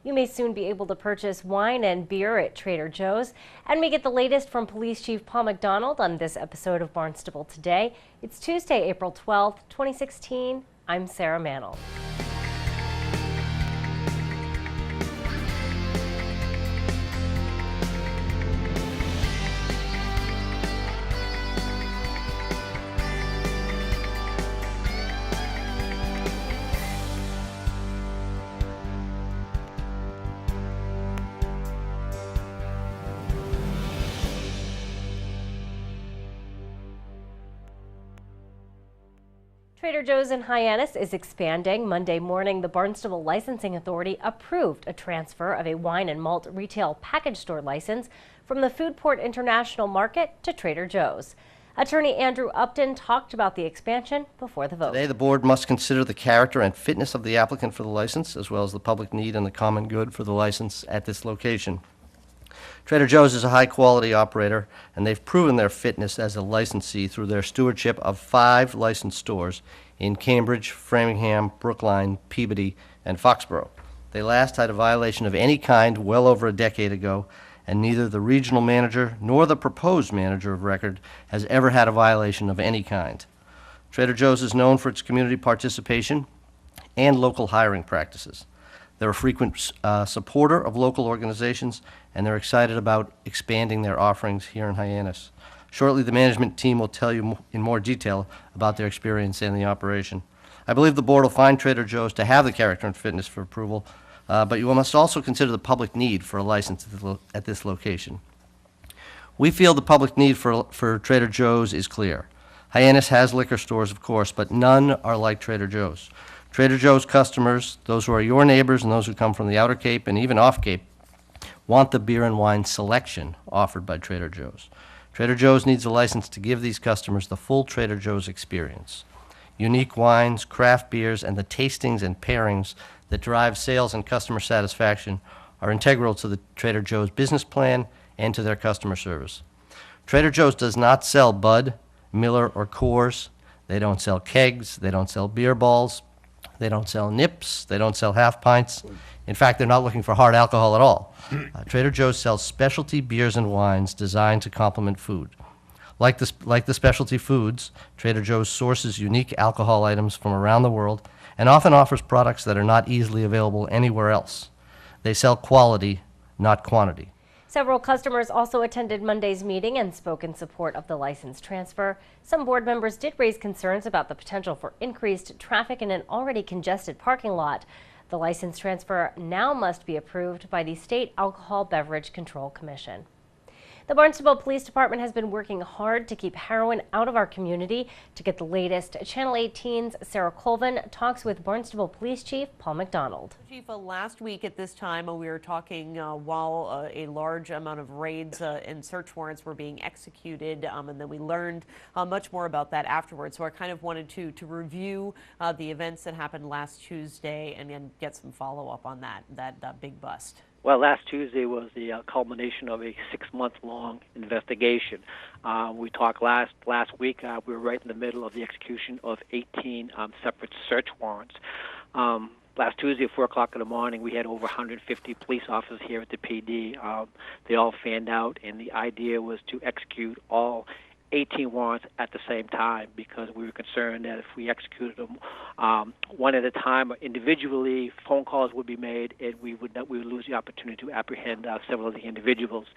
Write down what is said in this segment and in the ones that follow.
You may soon be able to purchase wine and beer at Trader Joe's. And we get the latest from Police Chief Paul McDonald on this episode of Barnstable Today. It's Tuesday, April 12th, 2016. I'm Sarah Mantle. Trader Joe's in Hyannis is expanding. Monday morning, the Barnstable Licensing Authority approved a transfer of a wine and malt retail package store license from the Foodport International Market to Trader Joe's. Attorney Andrew Upton talked about the expansion before the vote. Today, the board must consider the character and fitness of the applicant for the license, as well as the public need and the common good for the license at this location. Trader Joe's is a high-quality operator, and they've proven their fitness as a licensee through their stewardship of 5 licensed stores in Cambridge, Framingham, Brookline, Peabody, and Foxborough. They last had a violation of any kind well over a decade ago, and neither the regional manager nor the proposed manager of record has ever had a violation of any kind. Trader Joe's is known for its community participation and local hiring practices. They're a frequent supporter of local organizations, and they're excited about expanding their offerings here in Hyannis. Shortly, the management team will tell you in more detail about their experience in the operation. I believe the board will find Trader Joe's to have the character and fitness for approval, but you must also consider the public need for a license at this location. We feel the public need for Trader Joe's is clear. Hyannis has liquor stores, of course, but none are like Trader Joe's. Trader Joe's customers, those who are your neighbors and those who come from the Outer Cape and even off Cape, want the beer and wine selection offered by Trader Joe's. Trader Joe's needs a license to give these customers the full Trader Joe's experience. Unique wines, craft beers, and the tastings and pairings that drive sales and customer satisfaction are integral to the Trader Joe's business plan and to their customer service. Trader Joe's does not sell Bud, Miller, or Coors. They don't sell kegs. They don't sell beer balls. They don't sell nips. They don't sell half pints. In fact, they're not looking for hard alcohol at all. Trader Joe's sells specialty beers and wines designed to complement food. Like the specialty foods, Trader Joe's sources unique alcohol items from around the world and often offers products that are not easily available anywhere else. They sell quality, not quantity. Several customers also attended Monday's meeting and spoke in support of the license transfer. Some board members did raise concerns about the potential for increased traffic in an already congested parking lot. The license transfer now must be approved by the State Alcohol Beverage Control Commission. The Barnstable Police Department has been working hard to keep heroin out of our community. To get the latest, Channel 18's Sarah Colvin talks with Barnstable Police Chief Paul McDonald. Chief, last week at this time we were talking while a large amount of raids and search warrants were being executed, and then we learned much more about that afterwards. So I kind of wanted to review the events that happened last Tuesday and then get some follow-up on that big bust. Well, last Tuesday was the culmination of a 6-month-long investigation. We talked last week. We were right in the middle of the execution of 18 separate search warrants. Last Tuesday at 4 o'clock in the morning, we had over 150 police officers here at the PD. They all fanned out, and the idea was to execute all 18 warrants at the same time because we were concerned that if we executed them one at a time or individually, phone calls would be made and we would lose the opportunity to apprehend several of the individuals.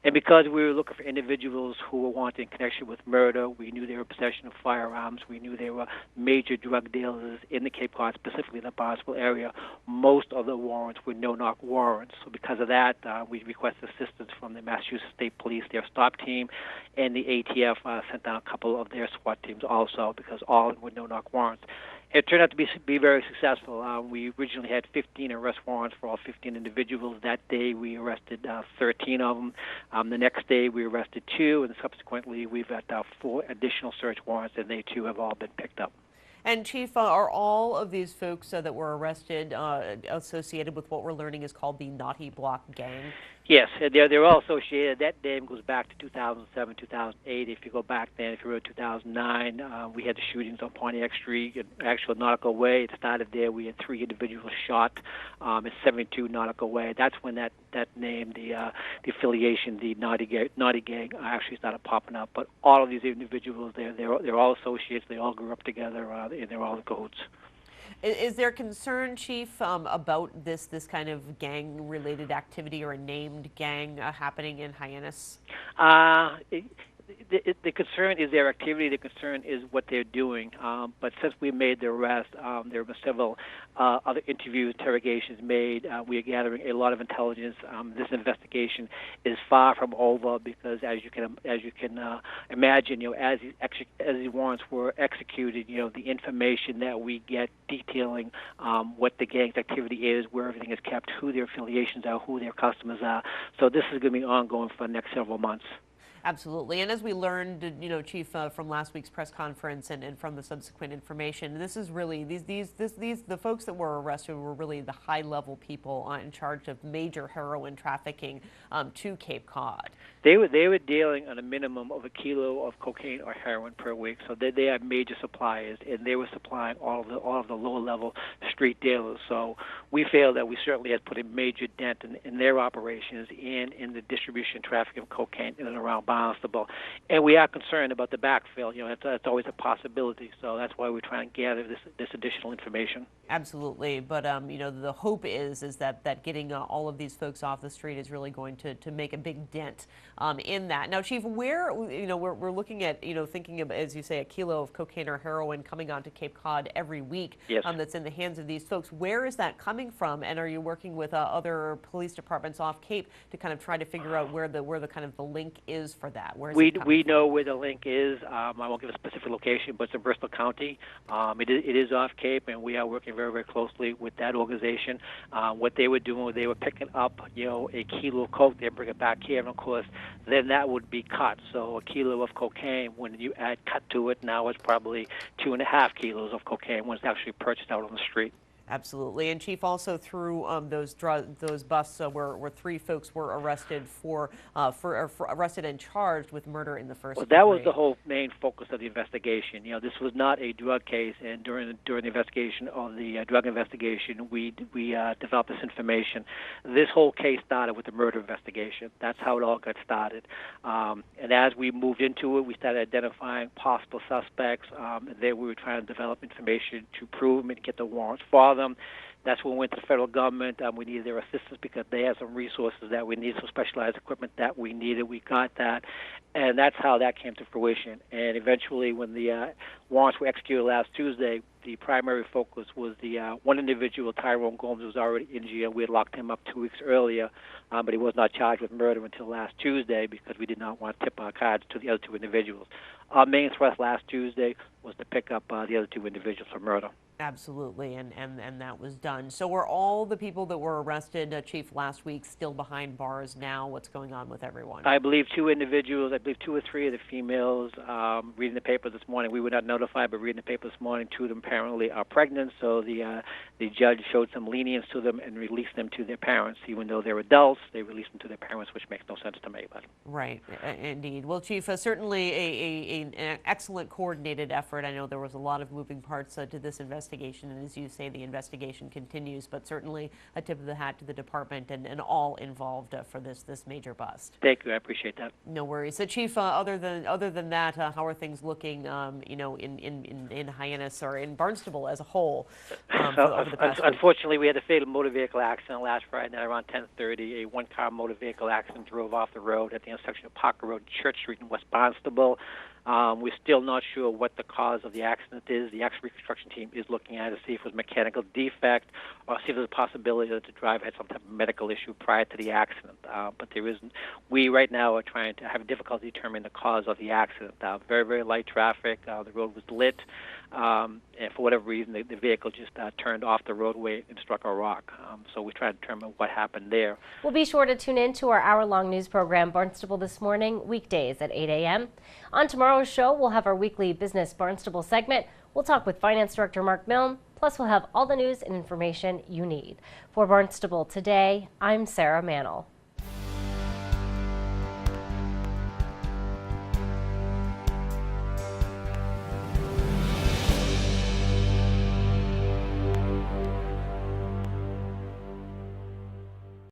And because we were looking for individuals who were wanted in connection with murder, we knew they were possession of firearms, we knew they were major drug dealers in the Cape Cod, specifically in the Barnstable area. Most of the warrants were no-knock warrants. So because of that, we requested assistance from the Massachusetts State Police, their stop team, and the ATF sent down a couple of their SWAT teams also because all were no-knock warrants. It turned out to be very successful. We originally had 15 arrest warrants for all 15 individuals. That day we arrested 13 of them. The next day we arrested 2, and subsequently we've got 4 additional search warrants, and they too have all been picked up. And Chief, are all of these folks that were arrested associated with what we're learning is called the Naughty Block Gang? Yes, they're all associated. That name goes back to 2007, 2008. If you go back then, if you were in 2009, we had the shootings on Pontiac Street, actual Nautical Way. It started there. We had 3 individuals shot at 72 Nautical Way. That's when that name, the affiliation, the Naughty Gang, actually started popping up. But all of these individuals, they're all associates. They all grew up together, and they're all in cahoots. Is there concern, Chief, about this kind of gang-related activity or a named gang happening in Hyannis? The concern is their activity. The concern is what they're doing. But since we made the arrest, there have been several other interviews, interrogations made. We are gathering a lot of intelligence. This investigation is far from over because, as you can imagine, as these warrants were executed, the information that we get detailing what the gang's activity is, where everything is kept, who their affiliations are, who their customers are. So this is going to be ongoing for the next several months. Absolutely. And as we learned, Chief, from last week's press conference and from the subsequent information, this is really, the folks that were arrested were really the high-level people in charge of major heroin trafficking to Cape Cod. They were dealing on a minimum of 1 kilo of cocaine or heroin per week, so they are major suppliers, and they were supplying all of the lower-level street dealers. So we feel that we certainly have put a major dent in their operations and in the distribution and trafficking of cocaine in and around Barnstable. And we are concerned about the backfill. That's always a possibility. So that's why we're trying to gather this additional information. Absolutely, but the hope is that getting all of these folks off the street is really going to make a big dent in that. Now, Chief, where we're looking at thinking of, as you say, 1 kilo of cocaine or heroin coming onto Cape Cod every week. Yes. That's in the hands of these folks. Where is that coming from? And are you working with other police departments off Cape to kind of try to figure out where the kind of the link is for that? Where is it coming we from? know where the link is. I won't give a specific location, but it's in Bristol County. It is off Cape, and we are working very, very closely with that organization. What they were doing was they were picking up, 1 kilo of coke. They bring it back here, and of course, then that would be cut. So 1 kilo of cocaine, when you add cut to it, now it's probably 2.5 kilos of cocaine when it's actually purchased out on the street. Absolutely. And Chief, also through those busts where 3 folks were arrested arrested and charged with murder in the first degree. Well, that was the whole main focus of the investigation. This was not a drug case, and during the investigation of the drug investigation, we developed this information. This whole case started with the murder investigation. That's how it all got started. And as we moved into it, we started identifying possible suspects. And then we were trying to develop information to prove them and get the warrants for them. That's when we went to the federal government. We needed their assistance because they had some resources that we needed, some specialized equipment that we needed. We got that, and that's how that came to fruition. And eventually, when the warrants were executed last Tuesday, the primary focus was the one individual, Tyrone Gomes, who was already in jail. We had locked him up 2 weeks earlier, but he was not charged with murder until last Tuesday because we did not want to tip our cards to the other 2 individuals. Our main thrust last Tuesday was to pick up the other 2 individuals for murder. Absolutely, and that was done. So were all the people that were arrested, Chief, last week still behind bars now? What's going on with everyone? I believe 2 individuals, 2 or 3 of the females, reading the paper this morning, we were not notified, but reading the paper this morning, 2 of them apparently are pregnant, so the judge showed some lenience to them and released them to their parents. Even though they're adults, they released them to their parents, which makes no sense to me. But. Right, indeed. Well, Chief, certainly an excellent coordinated effort. I know there was a lot of moving parts to this investigation, and as you say, the investigation continues, but certainly a tip of the hat to the department and all involved for this major bust. Thank you, I appreciate that. No worries. So, Chief, other than that, how are things looking, in Hyannis or in Barnstable as a whole? Over the past Unfortunately, we had a fatal motor vehicle accident last Friday night around 10:30. A one-car motor vehicle accident drove off the road at the intersection of Parker Road and Church Street in West Barnstable. We're still not sure what the cause of the accident is. The accident reconstruction team is looking at it to see if it was a mechanical defect or see if there's a possibility that the driver had some type of medical issue prior to the accident. But there isn't. We right now are trying to have difficulty determining the cause of the accident. Very, very light traffic. The road was lit. And for whatever reason, the vehicle just turned off the roadway and struck a rock. So we try to determine what happened there. We'll be sure to tune in to our hour-long news program, Barnstable This Morning, weekdays at 8 a.m. On tomorrow's show, we'll have our weekly Business Barnstable segment. We'll talk with Finance Director Mark Milne, plus we'll have all the news and information you need. For Barnstable Today, I'm Sarah Mannel.